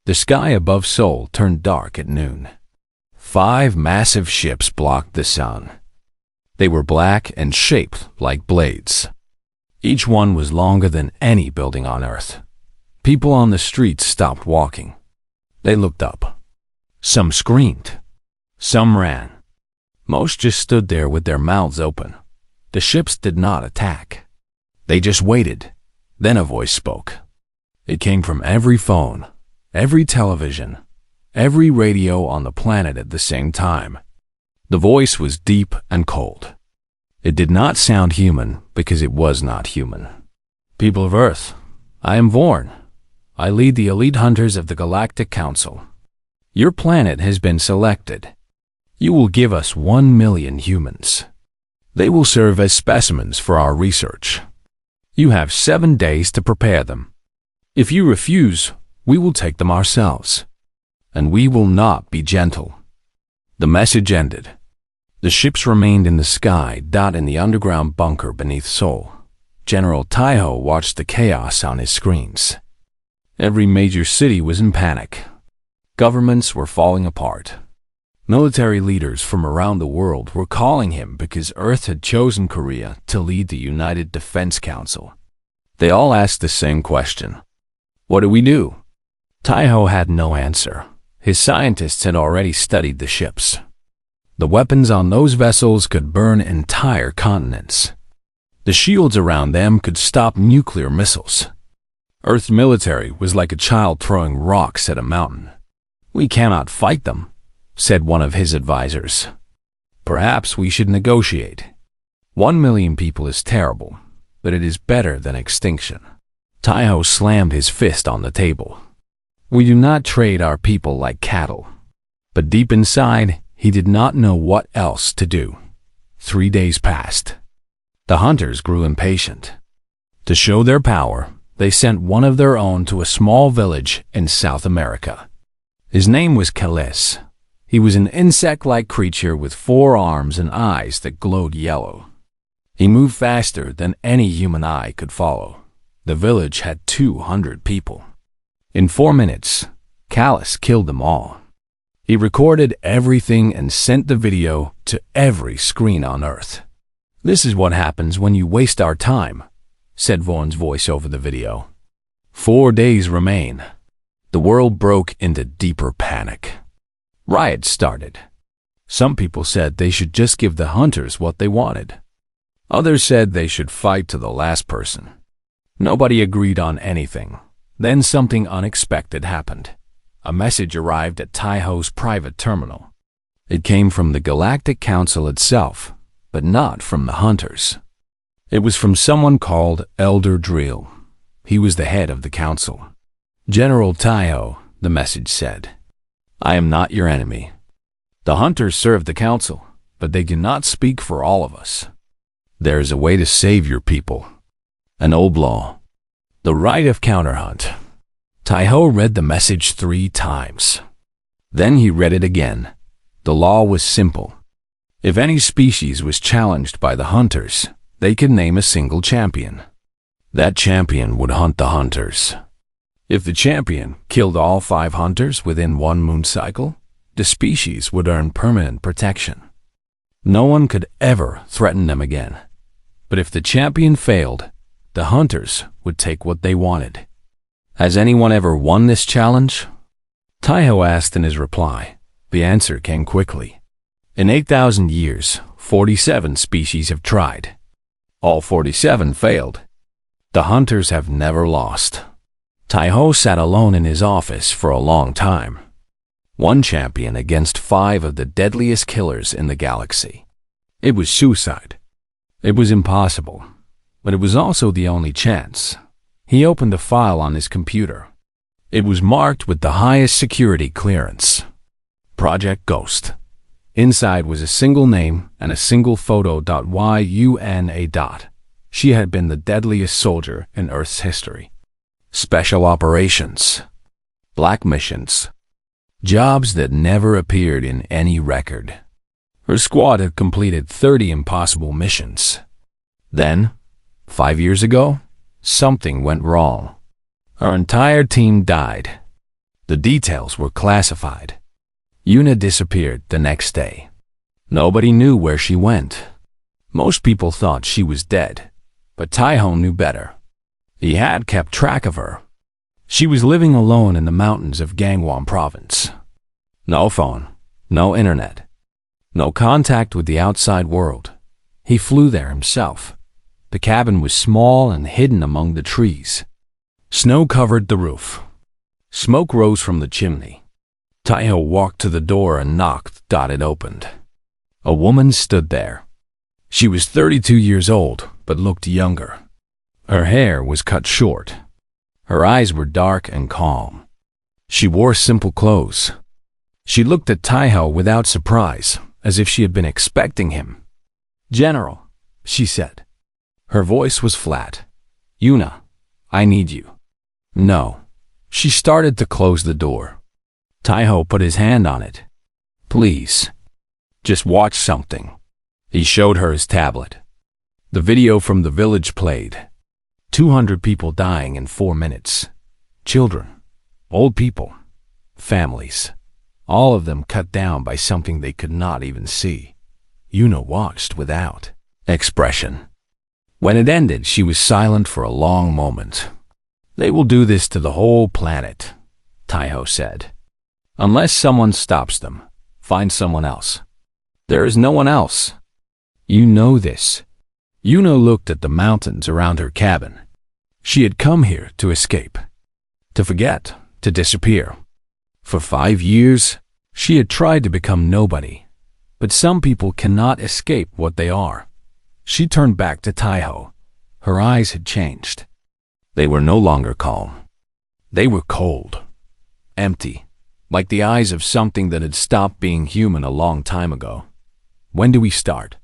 The sky above Seoul turned dark at noon. 5 massive ships blocked the sun. They were black and shaped like blades. Each one was longer than any building on Earth. People on the streets stopped walking. They looked up. Some screamed. Some ran. Most just stood there with their mouths open. The ships did not attack. They just waited. Then a voice spoke. It came from every phone, every television, every radio on the planet at the same time. The voice was deep and cold. It did not sound human because it was not human. People of Earth, I am Vorn. I lead the elite hunters of the Galactic Council. Your planet has been selected. You will give us 1 million humans. They will serve as specimens for our research. You have 7 days to prepare them. If you refuse, we will take them ourselves. And we will not be gentle. The message ended. The ships remained in the sky, in the underground bunker beneath Seoul. General Taiho watched the chaos on his screens. Every major city was in panic. Governments were falling apart. Military leaders from around the world were calling him because Earth had chosen Korea to lead the United Defense Council. They all asked the same question. What do we do? Taiho had no answer. His scientists had already studied the ships. The weapons on those vessels could burn entire continents. The shields around them could stop nuclear missiles. Earth's military was like a child throwing rocks at a mountain. We cannot fight them, said one of his advisors. Perhaps we should negotiate. 1 million people is terrible, but it is better than extinction. Taiho slammed his fist on the table. We do not trade our people like cattle. But deep inside, he did not know what else to do. 3 days passed. The hunters grew impatient. To show their power, they sent one of their own to a small village in South America. His name was Kalis. He was an insect-like creature with 4 arms and eyes that glowed yellow. He moved faster than any human eye could follow. The village had 200 people. In 4 minutes, Kalis killed them all. He recorded everything and sent the video to every screen on Earth. This is what happens when you waste our time, said Vaughn's voice over the video. 4 days remain. The world broke into deeper panic. Riots started. Some people said they should just give the hunters what they wanted. Others said they should fight to the last person. Nobody agreed on anything. Then something unexpected happened. A message arrived at Taiho's private terminal. It came from the Galactic Council itself, but not from the hunters. It was from someone called Elder Drill. He was the head of the council. General Taiho, the message said, I am not your enemy. The hunters serve the council, but they do not speak for all of us. There is a way to save your people. An old law. The right of counterhunt. Taiho read the message 3 times. Then he read it again. The law was simple. If any species was challenged by the hunters, they could name a single champion. That champion would hunt the hunters. If the champion killed all 5 hunters within 1 moon cycle, the species would earn permanent protection. No one could ever threaten them again. But if the champion failed, the hunters would take what they wanted. Has anyone ever won this challenge? Taiho asked in his reply. The answer came quickly. In 8,000 years, 47 species have tried. All 47 failed. The hunters have never lost. Taiho sat alone in his office for a long time. 1 champion against 5 of the deadliest killers in the galaxy. It was suicide. It was impossible, but it was also the only chance. He opened a file on his computer. It was marked with the highest security clearance. Project Ghost. Inside was a single name and a single photo. YUNA. She had been the deadliest soldier in Earth's history. Special operations. Black missions. Jobs that never appeared in any record. Her squad had completed 30 impossible missions. Then, 5 years ago, something went wrong. Our entire team died. The details were classified. Yuna disappeared the next day. Nobody knew where she went. Most people thought she was dead, but Taiho knew better. He had kept track of her. She was living alone in the mountains of Gangwon province. No phone, no internet, no contact with the outside world. He flew there himself. The cabin was small and hidden among the trees. Snow covered the roof. Smoke rose from the chimney. Taiho walked to the door and knocked. It opened. A woman stood there. She was 32 years old, but looked younger. Her hair was cut short. Her eyes were dark and calm. She wore simple clothes. She looked at Taiho without surprise, as if she had been expecting him. "General," she said. Her voice was flat. "Yuna, I need you." "No." She started to close the door. Taiho put his hand on it. "Please, just watch something." He showed her his tablet. The video from the village played. 200 people dying in 4 minutes. Children, old people, families, all of them cut down by something they could not even see. Yuna watched without expression. When it ended, she was silent for a long moment. "They will do this to the whole planet," Taiho said. "Unless someone stops them, find someone else. There is no one else. You know this." Yuna looked at the mountains around her cabin. She had come here to escape, to forget, to disappear. For 5 years, she had tried to become nobody. But some people cannot escape what they are. She turned back to Taiho. Her eyes had changed. They were no longer calm. They were cold, empty, like the eyes of something that had stopped being human a long time ago. "When do we start?"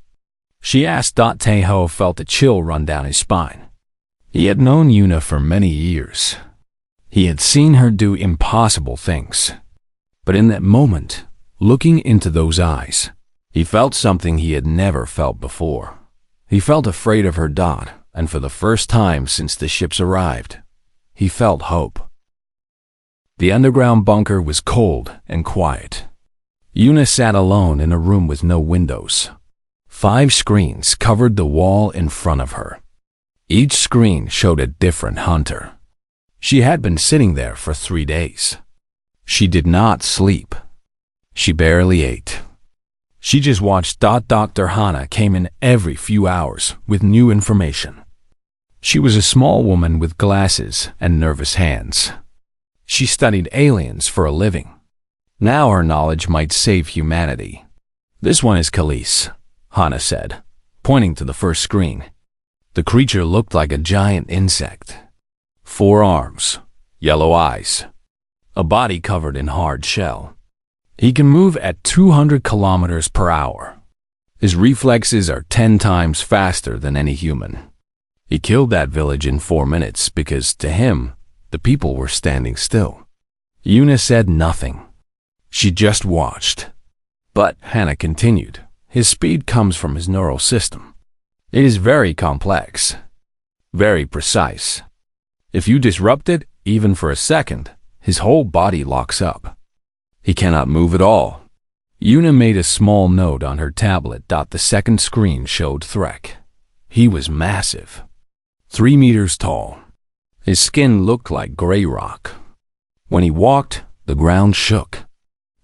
she asked. Taiho felt a chill run down his spine. He had known Yuna for many years. He had seen her do impossible things. But in that moment, looking into those eyes, he felt something he had never felt before. He felt afraid of her. And for the first time since the ships arrived, he felt hope. The underground bunker was cold and quiet. Yuna sat alone in a room with no windows. 5 screens covered the wall in front of her. Each screen showed a different hunter. She had been sitting there for 3 days. She did not sleep. She barely ate. She just watched. Dr. Hana came in every few hours with new information. She was a small woman with glasses and nervous hands. She studied aliens for a living. Now her knowledge might save humanity. "This one is Khalees," Hana said, pointing to the first screen. The creature looked like a giant insect. 4 arms, yellow eyes, a body covered in hard shell. He can move at 200 kilometers per hour. His reflexes are 10 times faster than any human. He killed that village in 4 minutes because, to him, the people were standing still. Yuna said nothing. She just watched. But, Hana continued, his speed comes from his neural system. It is very complex, very precise. If you disrupt it, even for a second, his whole body locks up. He cannot move at all. Yuna made a small note on her tablet. The second screen showed Threk. He was massive. 3 meters tall. His skin looked like gray rock. When he walked, the ground shook.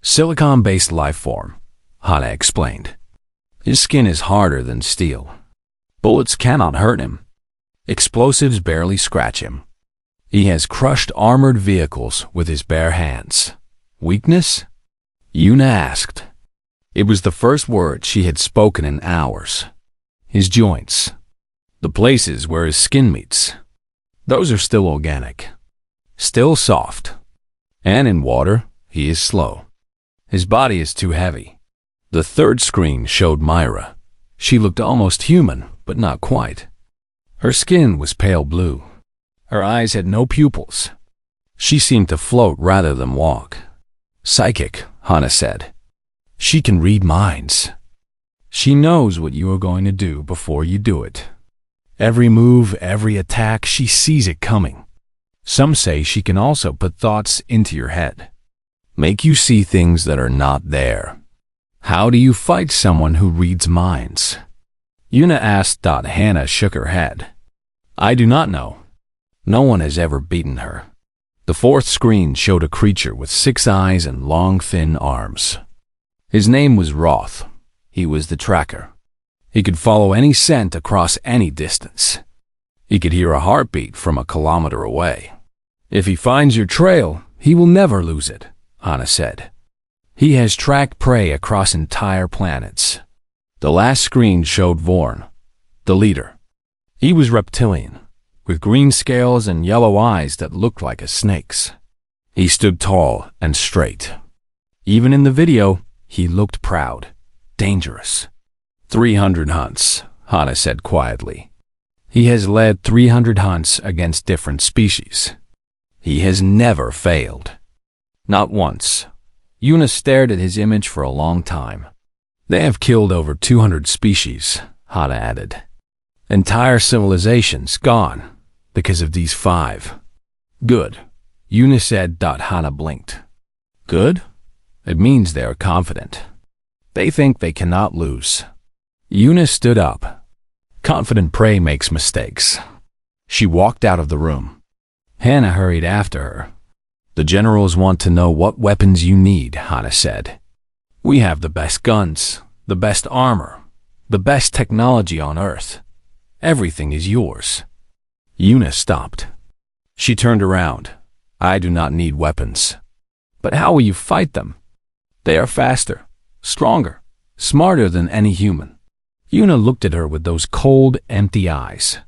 Silicon-based life form, Hana explained. His skin is harder than steel. Bullets cannot hurt him. Explosives barely scratch him. He has crushed armored vehicles with his bare hands. Weakness? Yuna asked. It was the first word she had spoken in hours. His joints. The places where his skin meets. Those are still organic. Still soft. And in water, he is slow. His body is too heavy. The third screen showed Myra. She looked almost human, but not quite. Her skin was pale blue. Her eyes had no pupils. She seemed to float rather than walk. Psychic, Hana said. She can read minds. She knows what you are going to do before you do it. Every move, every attack, she sees it coming. Some say she can also put thoughts into your head. make you see things that are not there. How do you fight someone who reads minds? Yuna asked. Hannah shook her head. I do not know. No one has ever beaten her. The fourth screen showed a creature with 6 eyes and long, thin arms. His name was Roth. He was the tracker. He could follow any scent across any distance. He could hear a heartbeat from a kilometer away. If he finds your trail, he will never lose it, Hannah said. He has tracked prey across entire planets. The last screen showed Vorn, the leader. He was reptilian, with green scales and yellow eyes that looked like a snake's. He stood tall and straight. Even in the video, he looked proud, dangerous. 300 hunts, Hannah said quietly. He has led 300 hunts against different species. He has never failed. Not once. Yuna stared at his image for a long time. They have killed over 200 species, Hannah added. Entire civilizations gone because of these 5. Good, Yuna said. Hannah blinked. Good? It means they are confident. They think they cannot lose. Yuna stood up. Confident prey makes mistakes. She walked out of the room. Hannah hurried after her. The generals want to know what weapons you need, Hannah said. We have the best guns, the best armor, the best technology on Earth. Everything is yours. Yuna stopped. She turned around. I do not need weapons. But how will you fight them? They are faster, stronger, smarter than any human. Yuna looked at her with those cold, empty eyes.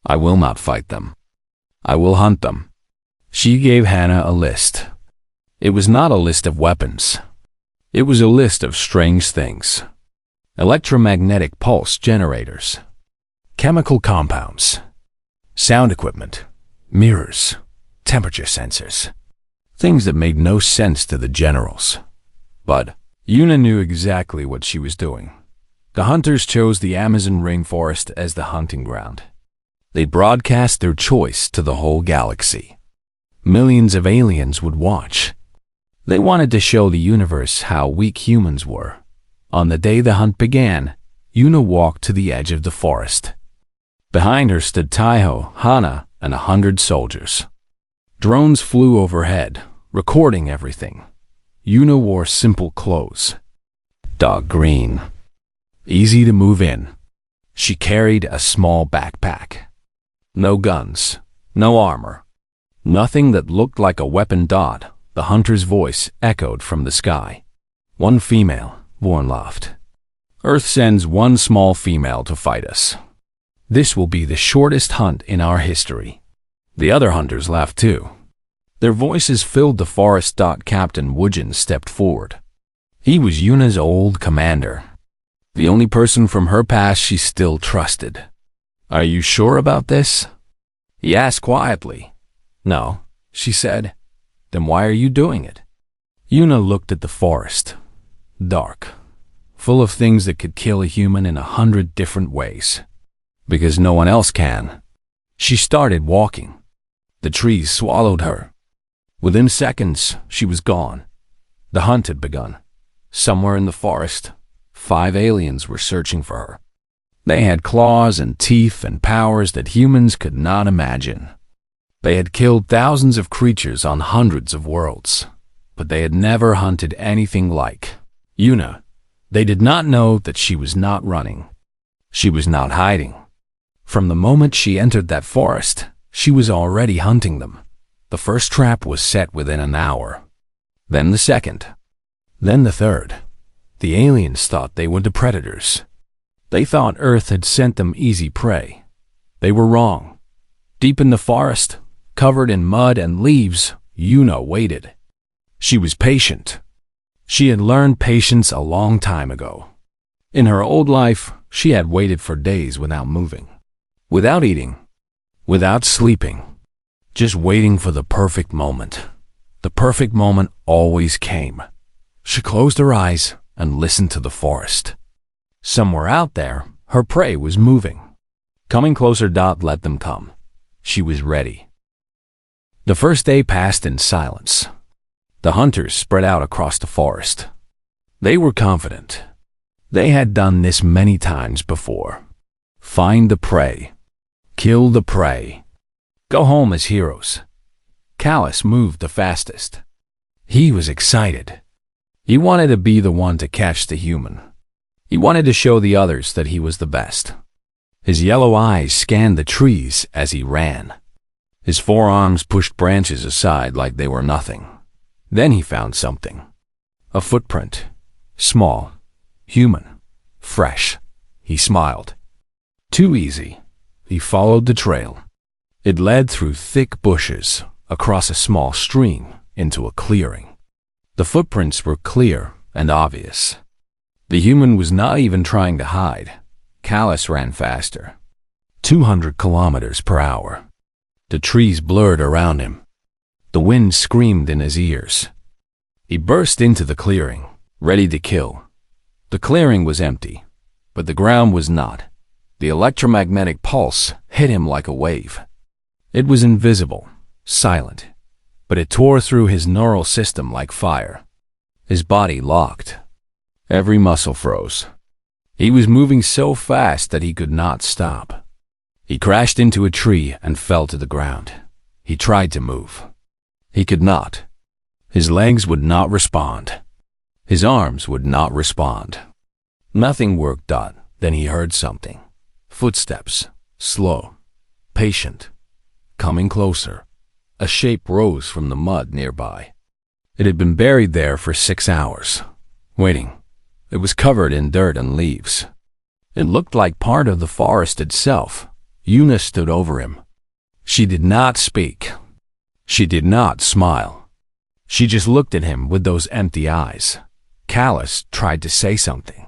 I will not fight them. I will hunt them. She gave Hannah a list. It was not a list of weapons. It was a list of strange things. Electromagnetic pulse generators, chemical compounds, sound equipment, mirrors, temperature sensors. Things that made no sense to the generals. But Yuna knew exactly what she was doing. The hunters chose the Amazon rainforest as the hunting ground. They broadcast their choice to the whole galaxy. Millions of aliens would watch. They wanted to show the universe how weak humans were. On the day the hunt began, Yuna walked to the edge of the forest. Behind her stood Taiho, Hannah, and 100 soldiers. Drones flew overhead, recording everything. Yuna wore simple clothes. Dark green. Easy to move in. She carried a small backpack. No guns, no armor. Nothing that looked like a weapon. The hunter's voice echoed from the sky. One female, Vorn laughed. Earth sends one small female to fight us. This will be the shortest hunt in our history. The other hunters laughed too. Their voices filled the forest. Captain Wujin stepped forward. He was Yuna's old commander. The only person from her past she still trusted. Are you sure about this? He asked quietly. No, she said. Then why are you doing it? Yuna looked at the forest. Dark. Full of things that could kill a human in 100 different ways. Because no one else can. She started walking. The trees swallowed her. Within seconds, she was gone. The hunt had begun. Somewhere in the forest, 5 aliens were searching for her. They had claws and teeth and powers that humans could not imagine. They had killed thousands of creatures on hundreds of worlds, but they had never hunted anything like Yuna. They did not know that she was not running. She was not hiding. From the moment she entered that forest, she was already hunting them. The first trap was set within an hour. Then the second. Then the third. The aliens thought they were the predators. They thought Earth had sent them easy prey. They were wrong. Deep in the forest, covered in mud and leaves, Yuna waited. She was patient. She had learned patience a long time ago. In her old life, she had waited for days without moving, without eating, without sleeping, just waiting for the perfect moment. The perfect moment always came. She closed her eyes and listened to the forest. Somewhere out there, her prey was moving. Coming closer. Let them come. She was ready. The first day passed in silence. The hunters spread out across the forest. They were confident. They had done this many times before. Find the prey. Kill the prey. Go home as heroes. Callus moved the fastest. He was excited. He wanted to be the one to catch the human. He wanted to show the others that he was the best. His yellow eyes scanned the trees as he ran. His forearms pushed branches aside like they were nothing. Then he found something. A footprint. Small. Human. Fresh. He smiled. Too easy. He followed the trail. It led through thick bushes, across a small stream, into a clearing. The footprints were clear and obvious. The human was not even trying to hide. Callus ran faster. 200 kilometers per hour. The trees blurred around him. The wind screamed in his ears. He burst into the clearing, ready to kill. The clearing was empty, but the ground was not. The electromagnetic pulse hit him like a wave. It was invisible, silent, but it tore through his neural system like fire. His body locked. Every muscle froze. He was moving so fast that he could not stop. He crashed into a tree and fell to the ground. He tried to move. He could not. His legs would not respond. His arms would not respond. Nothing worked. Then he heard something. Footsteps, slow, patient, coming closer. A shape rose from the mud nearby. It had been buried there for 6 hours, waiting. It was covered in dirt and leaves. It looked like part of the forest itself. Una stood over him. She did not speak. She did not smile. She just looked at him with those empty eyes. Callus tried to say something.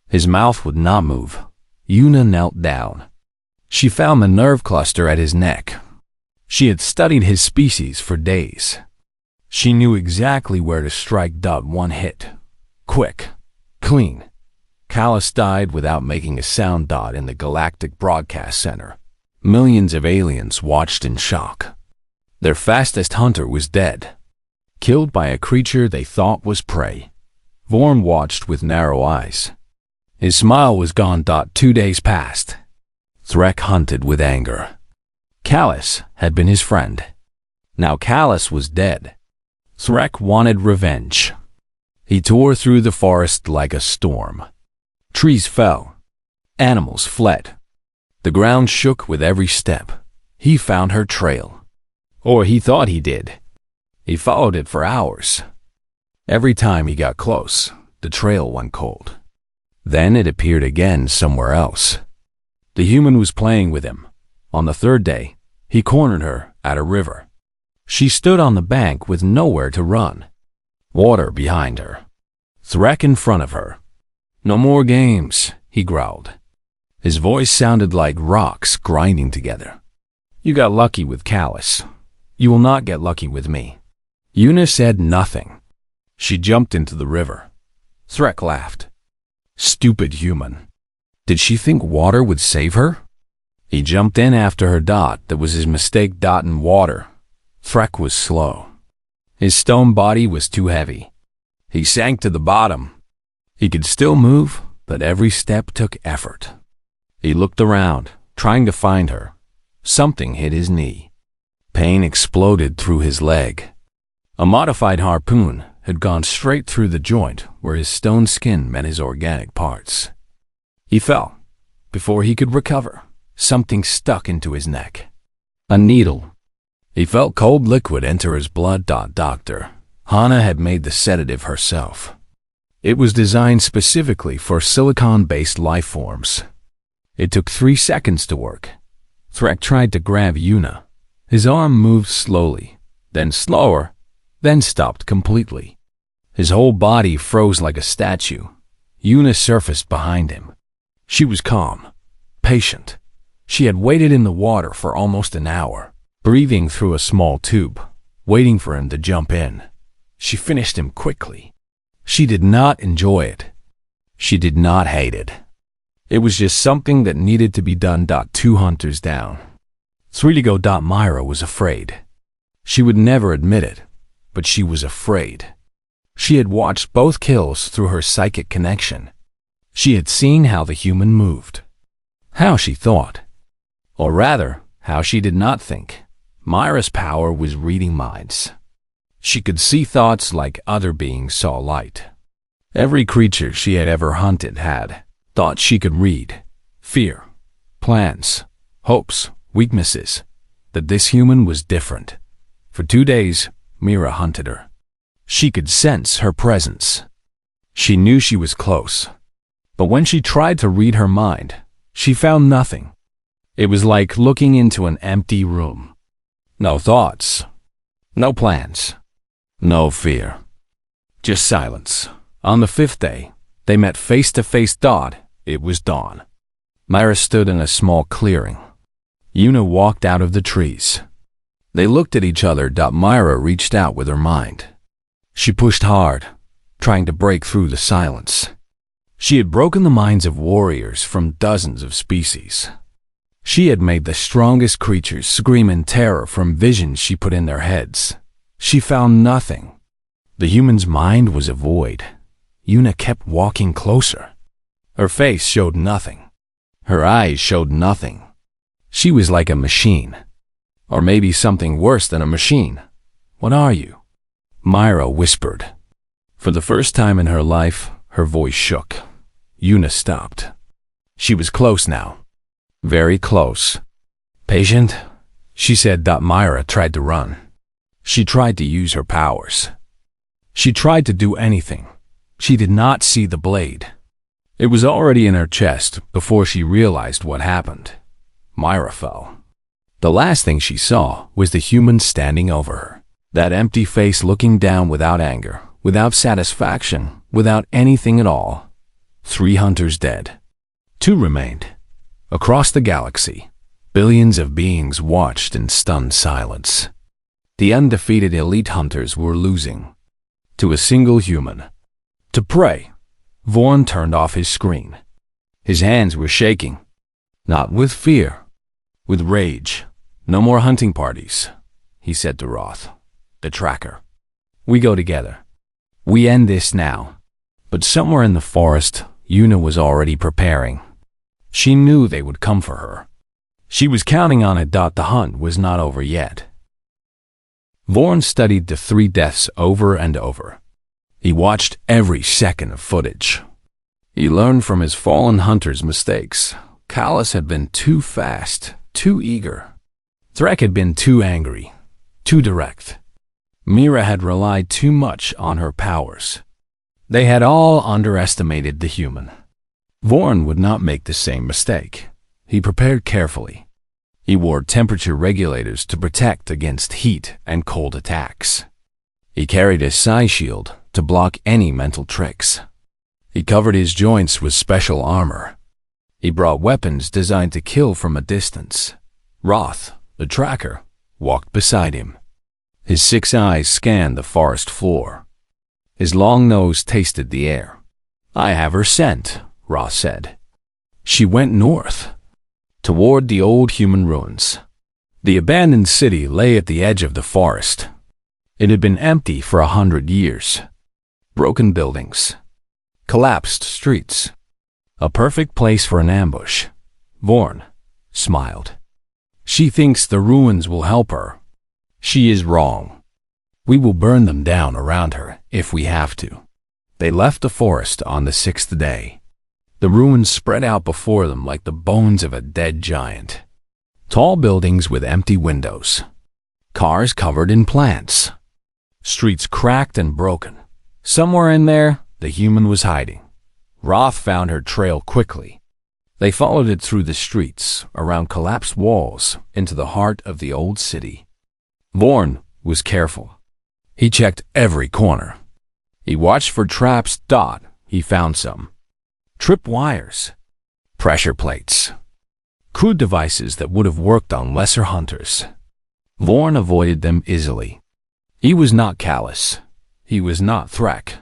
His mouth would not move. Una knelt down. She found the nerve cluster at his neck. She had studied his species for days. She knew exactly where to strike. One hit. Quick. Clean. Callus died without making a sound. In the Galactic Broadcast Center. Millions of aliens watched in shock. Their fastest hunter was dead. Killed by a creature they thought was prey. Vorm watched with narrow eyes. His smile was gone. 2 days passed. Threk hunted with anger. Callus had been his friend. Now Callus was dead. Threk wanted revenge. He tore through the forest like a storm. Trees fell. Animals fled. The ground shook with every step. He found her trail. Or he thought he did. He followed it for hours. Every time he got close, the trail went cold. Then it appeared again somewhere else. The human was playing with him. On the 3rd day, he cornered her at a river. She stood on the bank with nowhere to run. Water behind her. Threk in front of her. No more games, he growled. His voice sounded like rocks grinding together. You got lucky with Callus. You will not get lucky with me. Una said nothing. She jumped into the river. Threk laughed. Stupid human. Did she think water would save her? He jumped in after her. That was his mistake. In water. Threk was slow. His stone body was too heavy. He sank to the bottom. He could still move, but every step took effort. He looked around, trying to find her. Something hit his knee. Pain exploded through his leg. A modified harpoon had gone straight through the joint where his stone skin met his organic parts. He fell. Before he could recover, something stuck into his neck. A needle. He felt cold liquid enter his blood. Doctor Hana had made the sedative herself. It was designed specifically for silicon-based life forms. It took 3 seconds to work. Threk tried to grab Una. His arm moved slowly, then slower, then stopped completely. His whole body froze like a statue. Una surfaced behind him. She was calm, patient. She had waited in the water for almost an hour, breathing through a small tube, waiting for him to jump in. She finished him quickly. She did not enjoy it. She did not hate it. It was just something that needed to be done. 2 hunters down. 3 to go. Myra was afraid. She would never admit it, but she was afraid. She had watched both kills through her psychic connection. She had seen how the human moved, how she thought, or rather, how she did not think. Myra's power was reading minds. She could see thoughts like other beings saw light. Every creature she had ever hunted had thought she could read fear, plans, hopes, weaknesses. That this human was different. For 2 days, Myra hunted her. She could sense her presence. She knew she was close. But when she tried to read her mind, she found nothing. It was like looking into an empty room. No thoughts, no plans, no fear. Just silence. On the 5th day, they met face to face. It was dawn. Myra stood in a small clearing. Una walked out of the trees. They looked at each other. Myra reached out with her mind. She pushed hard, trying to break through the silence. She had broken the minds of warriors from dozens of species. She had made the strongest creatures scream in terror from visions she put in their heads. She found nothing. The human's mind was a void. Una kept walking closer. Her face showed nothing. Her eyes showed nothing. She was like a machine. Or maybe something worse than a machine. What are you? Myra whispered. For the first time in her life, her voice shook. Una stopped. She was close now. Very close. Patient, she said. Myra tried to run. She tried to use her powers. She tried to do anything. She did not see the blade. It was already in her chest before she realized what happened. Myra fell. The last thing she saw was the human standing over her. That empty face looking down without anger, without satisfaction, without anything at all. 3 hunters dead. 2 remained. Across the galaxy, billions of beings watched in stunned silence. The undefeated elite hunters were losing. To a single human. To prey. Vaughn turned off his screen. His hands were shaking. Not with fear. With rage. No more hunting parties, he said to Roth, the tracker. We go together. We end this now. But somewhere in the forest, Una was already preparing. She knew they would come for her. She was counting on it. The hunt was not over yet. Vaughn studied the 3 deaths over and over. He watched every second of footage. He learned from his fallen hunter's mistakes. Callus had been too fast, too eager. Threk had been too angry, too direct. Myra had relied too much on her powers. They had all underestimated the human. Vaughn would not make the same mistake. He prepared carefully. He wore temperature regulators to protect against heat and cold attacks. He carried a psi shield to block any mental tricks. He covered his joints with special armor. He brought weapons designed to kill from a distance. Roth, the tracker, walked beside him. His 6 eyes scanned the forest floor. His long nose tasted the air. I have her scent, Roth said. She went north, toward the old human ruins. The abandoned city lay at the edge of the forest. It had been empty for 100 years. Broken buildings, collapsed streets. A perfect place for an ambush. Vaughn smiled. She thinks the ruins will help her. She is wrong. We will burn them down around her if we have to. They left the forest on the 6th day. The ruins spread out before them like the bones of a dead giant. Tall buildings with empty windows. Cars covered in plants. Streets cracked and broken. Somewhere in there, the human was hiding. Roth found her trail quickly. They followed it through the streets, around collapsed walls, into the heart of the old city. Vaughn was careful. He checked every corner. He watched for traps. He found some. Trip wires, pressure plates, crude devices that would have worked on lesser hunters. Vaughn avoided them easily. He was not callous. He was not Threk.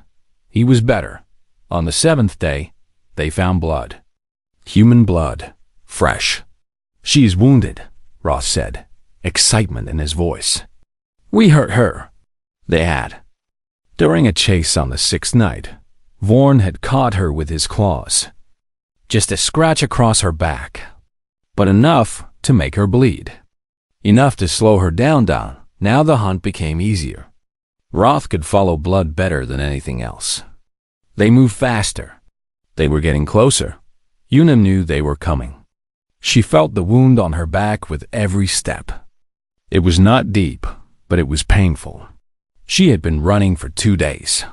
He was better. On the 7th day, they found blood. Human blood, fresh. She is wounded, Roth said, excitement in his voice. We hurt her. They had. During a chase on the sixth night, Vorn had caught her with his claws. Just a scratch across her back, but enough to make her bleed. Enough to slow her down. Now the hunt became easier. Roth could follow blood better than anything else. They moved faster. They were getting closer. Una knew they were coming. She felt the wound on her back with every step. It was not deep, but it was painful. She had been running for 2 days.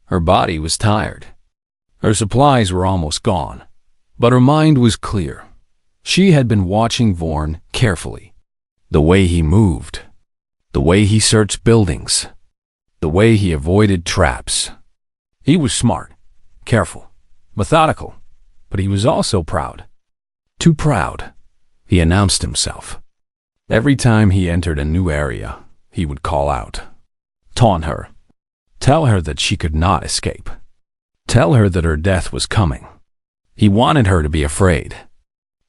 Her body was tired. Her supplies were almost gone, but her mind was clear. She had been watching Vorn carefully. The way he moved, the way he searched buildings, the way he avoided traps. He was smart, careful, methodical, but he was also proud. Too proud, he announced himself. Every time he entered a new area, he would call out, taunt her, tell her that she could not escape, tell her that her death was coming. He wanted her to be afraid.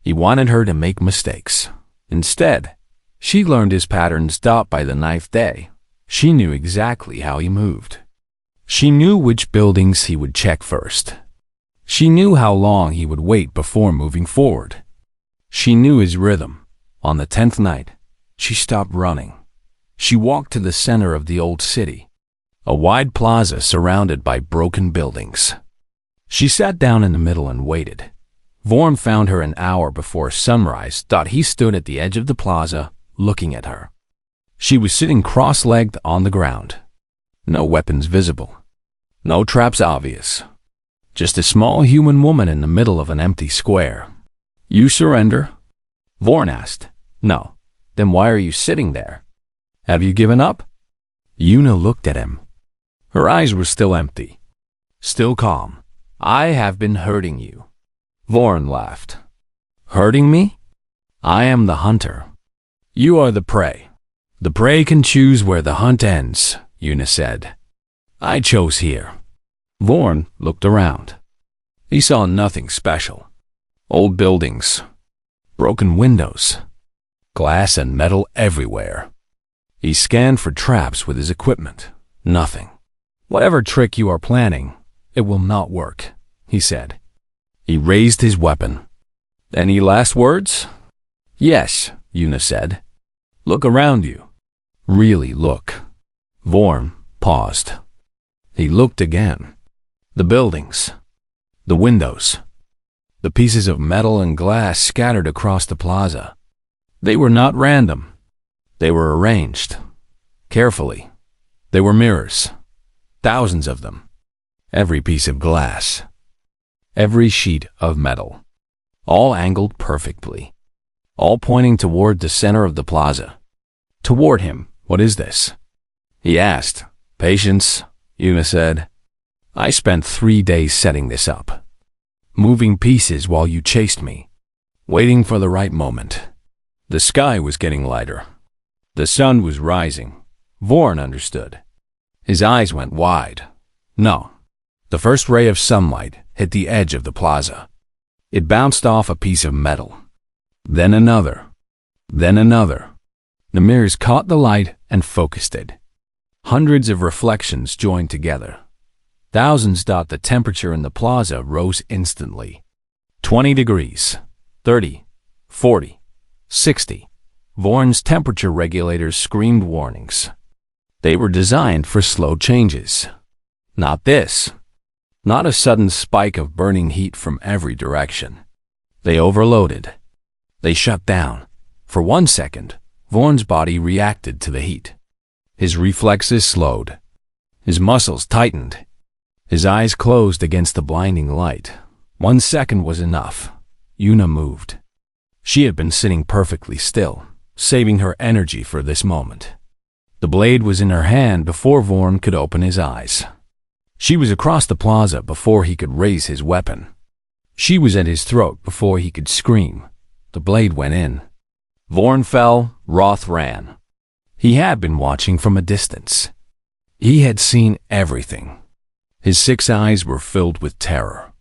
He wanted her to make mistakes. Instead, she learned his patterns. By the 9th day, she knew exactly how he moved. She knew which buildings he would check first. She knew how long he would wait before moving forward. She knew his rhythm. On the 10th night, she stopped running. She walked to the center of the old city, a wide plaza surrounded by broken buildings. She sat down in the middle and waited. Vorn found her an hour before sunrise. He stood at the edge of the plaza, looking at her. She was sitting cross-legged on the ground. No weapons visible. No traps obvious. Just a small human woman in the middle of an empty square. You surrender? Vorn asked. No. Then why are you sitting there? Have you given up? Una looked at him. Her eyes were still empty, still calm. I have been hurting you. Vorn laughed. Hurting me? I am the hunter. You are the prey. The prey can choose where the hunt ends, Una said. I chose here. Vorn looked around. He saw nothing special. Old buildings, broken windows, glass and metal everywhere. He scanned for traps with his equipment. Nothing. Whatever trick you are planning, it will not work, he said. He raised his weapon. Any last words? Yes, Una said. Look around you. Really look. Vorn paused. He looked again. The buildings, the windows, the pieces of metal and glass scattered across the plaza. They were not random. They were arranged carefully. They were mirrors, thousands of them. Every piece of glass, every sheet of metal, all angled perfectly, all pointing toward the center of the plaza. Toward him. What is this? He asked. Patience, Una said. I spent 3 days setting this up, moving pieces while you chased me, waiting for the right moment. The sky was getting lighter. The sun was rising. Vorn understood. His eyes went wide. No. The first ray of sunlight hit the edge of the plaza. It bounced off a piece of metal. Then another. Then another. The mirrors caught the light and focused it. Hundreds of reflections joined together. Thousands. The temperature in the plaza rose instantly. 20 degrees, 30, 40, 60. Vorn's temperature regulators screamed warnings. They were designed for slow changes. Not this. Not a sudden spike of burning heat from every direction. They overloaded. They shut down. For 1 second, Vorn's body reacted to the heat. His reflexes slowed. His muscles tightened. His eyes closed against the blinding light. 1 second was enough. Una moved. She had been sitting perfectly still, saving her energy for this moment. The blade was in her hand before Vorn could open his eyes. She was across the plaza before he could raise his weapon. She was at his throat before he could scream. The blade went in. Vorn fell. Roth ran. He had been watching from a distance. He had seen everything. His 6 eyes were filled with terror.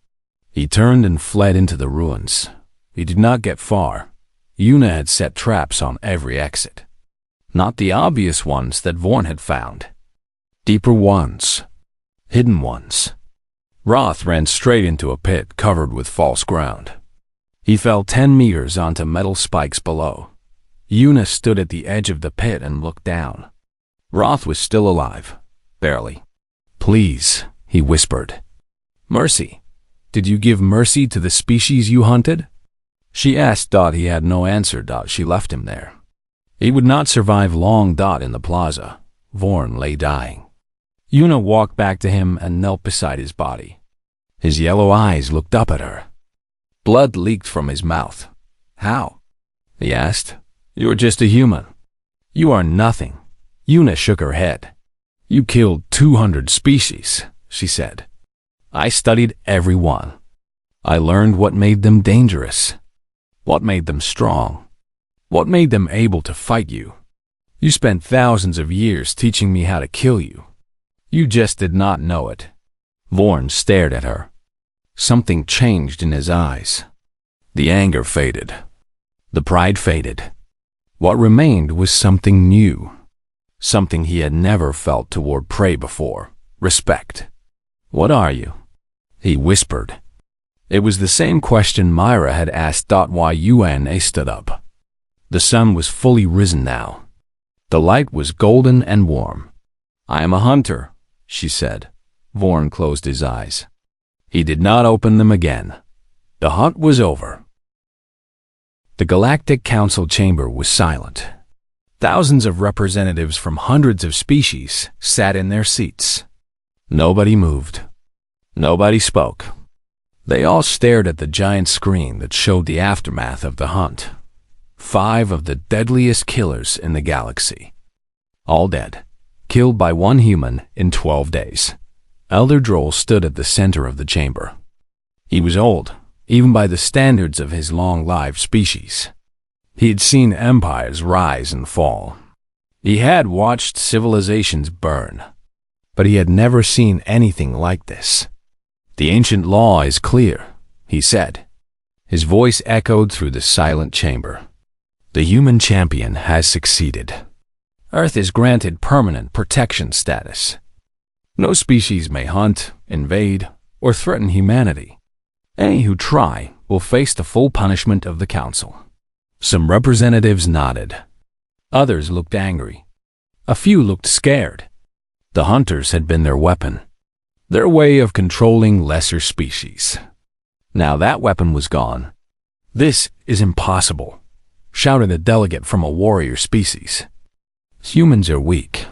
He turned and fled into the ruins. He did not get far. Una had set traps on every exit. Not the obvious ones that Vorn had found. Deeper ones. Hidden ones. Roth ran straight into a pit covered with false ground. He fell 10 meters onto metal spikes below. Una stood at the edge of the pit and looked down. Roth was still alive. Barely. "Please," he whispered. "Mercy. Did you give mercy to the species you hunted?" She asked. He had no answer. She left him there. He would not survive long. In the plaza, Vorn lay dying. Una walked back to him and knelt beside his body. His yellow eyes looked up at her. Blood leaked from his mouth. "How?" he asked. "You're just a human. You are nothing." Una shook her head. "You killed 200 species," she said. "I studied every one. I learned what made them dangerous, what made them strong, what made them able to fight you. You spent thousands of years teaching me how to kill you. You just did not know it." Vorn stared at her. Something changed in his eyes. The anger faded. The pride faded. What remained was something new. Something he had never felt toward prey before. Respect. "What are you?" he whispered. It was the same question Myra had asked. Una stood up. The sun was fully risen now. The light was golden and warm. "I am a hunter," she said. Vorn closed his eyes. He did not open them again. The hunt was over. The Galactic Council chamber was silent. Thousands of representatives from hundreds of species sat in their seats. Nobody moved. Nobody spoke. They all stared at the giant screen that showed the aftermath of the hunt. 5 of the deadliest killers in the galaxy. All dead. Killed by one human in 12 days. Elder Droll stood at the center of the chamber. He was old, even by the standards of his long-lived species. He had seen empires rise and fall. He had watched civilizations burn. But he had never seen anything like this. "The ancient law is clear," he said. His voice echoed through the silent chamber. "The human champion has succeeded. Earth is granted permanent protection status. No species may hunt, invade, or threaten humanity. Any who try will face the full punishment of the Council." Some representatives nodded. Others looked angry. A few looked scared. The hunters had been their weapon. Their way of controlling lesser species. Now that weapon was gone. "This is impossible," shouted a delegate from a warrior species. "Humans are weak.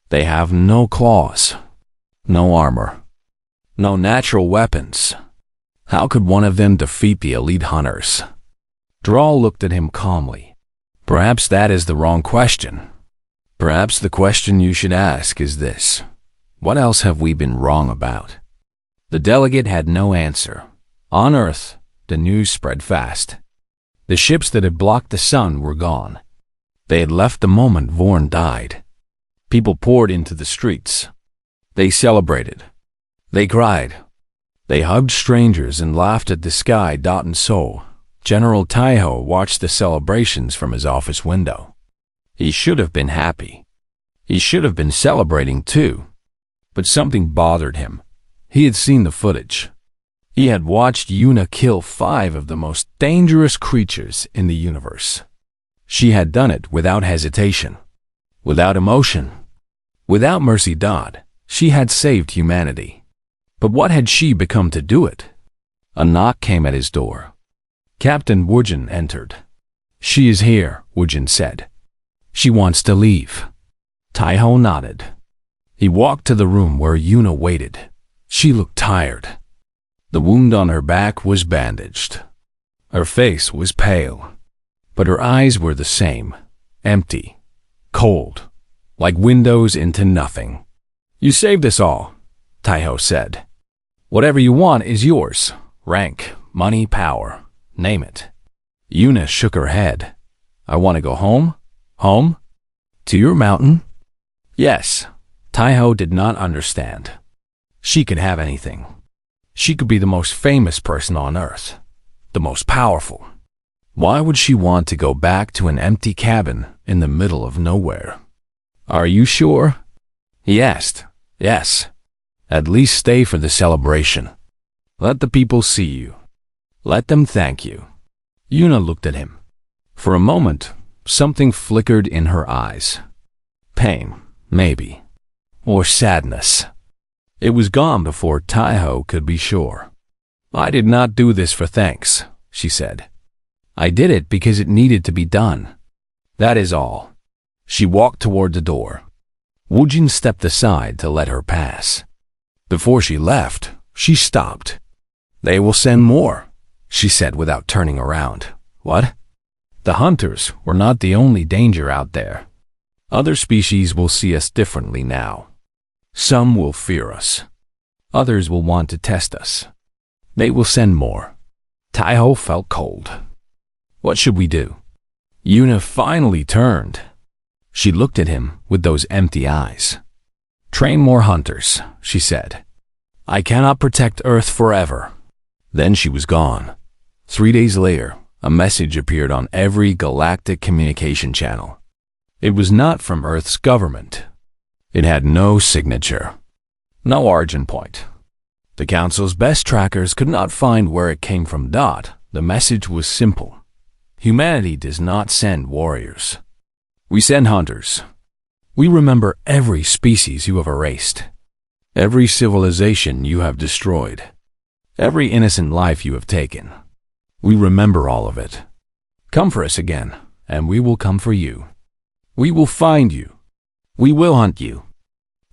They have no claws, no armor, no natural weapons. How could one of them defeat the elite hunters?" Droll looked at him calmly. "Perhaps that is the wrong question. Perhaps the question you should ask is this: what else have we been wrong about?" The delegate had no answer. On Earth, the news spread fast. The ships that had blocked the sun were gone. They had left the moment Vorn died. People poured into the streets. They celebrated. They cried. They hugged strangers and laughed at the sky. And so, General Taiho watched the celebrations from his office window. He should have been happy. He should have been celebrating too. But something bothered him. He had seen the footage. He had watched Una kill 5 of the most dangerous creatures in the universe. She had done it without hesitation, without emotion, without mercy. She had saved humanity. But what had she become to do it? A knock came at his door. Captain Wujin entered. "She is here," Wujin said. "She wants to leave." Taiho nodded. He walked to the room where Una waited. She looked tired. The wound on her back was bandaged. Her face was pale, but her eyes were the same, empty, cold, like windows into nothing. "You saved us all," Taiho said. "Whatever you want is yours. Rank, money, power. Name it." Una shook her head. "I want to go home." "Home? To your mountain?" "Yes." Taiho did not understand. She could have anything. She could be the most famous person on Earth, the most powerful. Why would she want to go back to an empty cabin in the middle of nowhere? "Are you sure?" he asked. Yes. At least stay for the celebration. Let the people see you. Let them thank you. Yuna looked at him. For a moment, something flickered in her eyes. Pain, maybe. Or sadness. It was gone before Taiho could be sure. I did not do this for thanks, she said. I did it because it needed to be done. That is all. She walked toward the door. Woojin stepped aside to let her pass. Before she left, she stopped. They will send more, she said without turning around. What? The hunters were not the only danger out there. Other species will see us differently now. Some will fear us. Others will want to test us. They will send more. Taiho felt cold. What should we do? Yuna finally turned. She looked at him with those empty eyes. Train more hunters, she said. I cannot protect Earth forever. Then she was gone. 3 days later, a message appeared on every galactic communication channel. It was not from Earth's government. It had no signature. No origin point. The Council's best trackers could not find where it came from. The message was simple. Humanity does not send warriors. We send hunters. We remember every species you have erased. Every civilization you have destroyed. Every innocent life you have taken. We remember all of it. Come for us again, and we will come for you. We will find you. We will hunt you.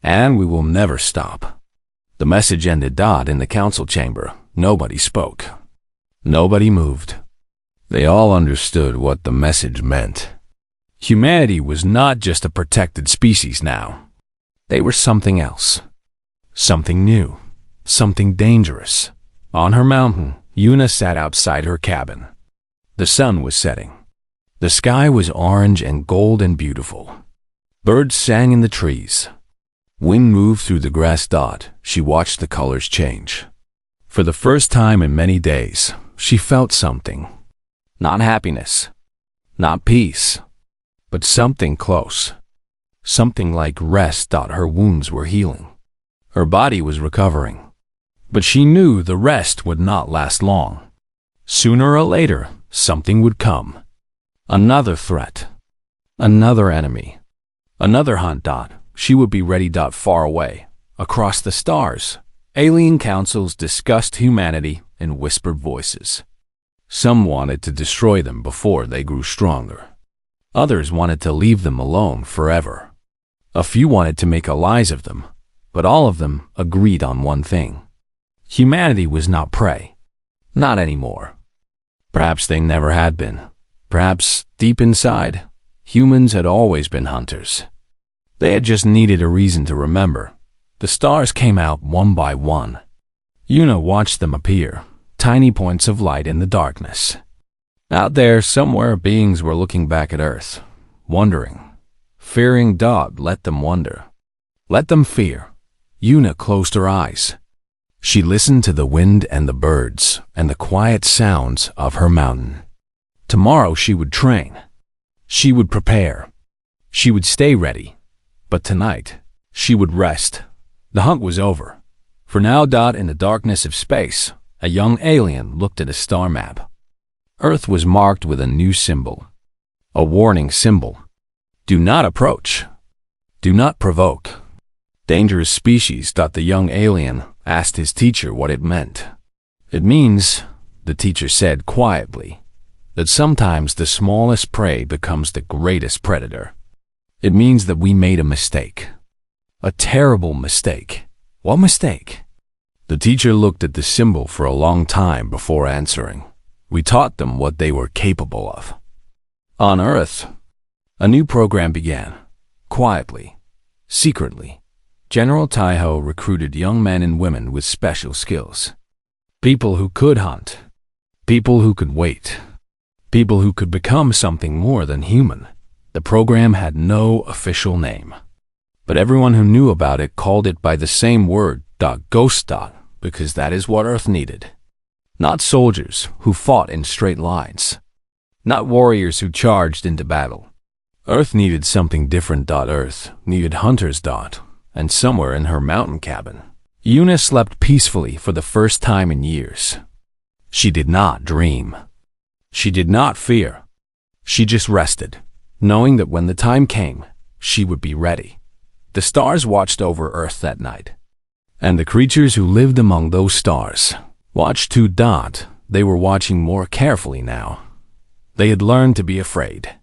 And we will never stop. The message ended. In the council chamber, nobody spoke. Nobody moved. They all understood what the message meant. Humanity was not just a protected species now. They were something else. Something new. Something dangerous. On her mountain, Yuna sat outside her cabin. The sun was setting. The sky was orange and gold and beautiful. Birds sang in the trees. Wind moved through the grass. She watched the colors change. For the first time in many days, she felt something. Not happiness. Not peace. But something close. Something like rest. Her wounds were healing. Her body was recovering. But she knew the rest would not last long. Sooner or later, something would come. Another threat. Another enemy. Another hunt. She would be ready. Far away, across the stars, alien councils discussed humanity in whispered voices. Some wanted to destroy them before they grew stronger. Others wanted to leave them alone forever. A few wanted to make allies of them, but all of them agreed on one thing. Humanity was not prey. Not anymore. Perhaps they never had been. Perhaps, deep inside, humans had always been hunters. They had just needed a reason to remember. The stars came out one by one. Yuna watched them appear, tiny points of light in the darkness. Out there, somewhere, beings were looking back at Earth, wondering. Fearing. Let them wonder. Let them fear. Yuna closed her eyes. She listened to the wind and the birds and the quiet sounds of her mountain. Tomorrow she would train. She would prepare. She would stay ready. But tonight, she would rest. The hunt was over. For now. In the darkness of space, a young alien looked at a star map. Earth was marked with a new symbol. A warning symbol. Do not approach. Do not provoke. Dangerous species. The young alien asked his teacher what it meant. It means, the teacher said quietly, that sometimes the smallest prey becomes the greatest predator. It means that we made a mistake. A terrible mistake. What mistake? The teacher looked at the symbol for a long time before answering. We taught them what they were capable of. On Earth, a new program began. Quietly, secretly, General Taiho recruited young men and women with special skills. People who could hunt. People who could wait. People who could become something more than human. The program had no official name. But everyone who knew about it called it by the same word, ghost, because that is what Earth needed. Not soldiers who fought in straight lines. Not warriors who charged into battle. Earth needed something different. Earth needed hunters. and somewhere in her mountain cabin, Una slept peacefully for the first time in years. She did not dream. She did not fear. She just rested, knowing that when the time came, she would be ready. The stars watched over Earth that night, and the creatures who lived among those stars watched too. They were watching more carefully now. They had learned to be afraid.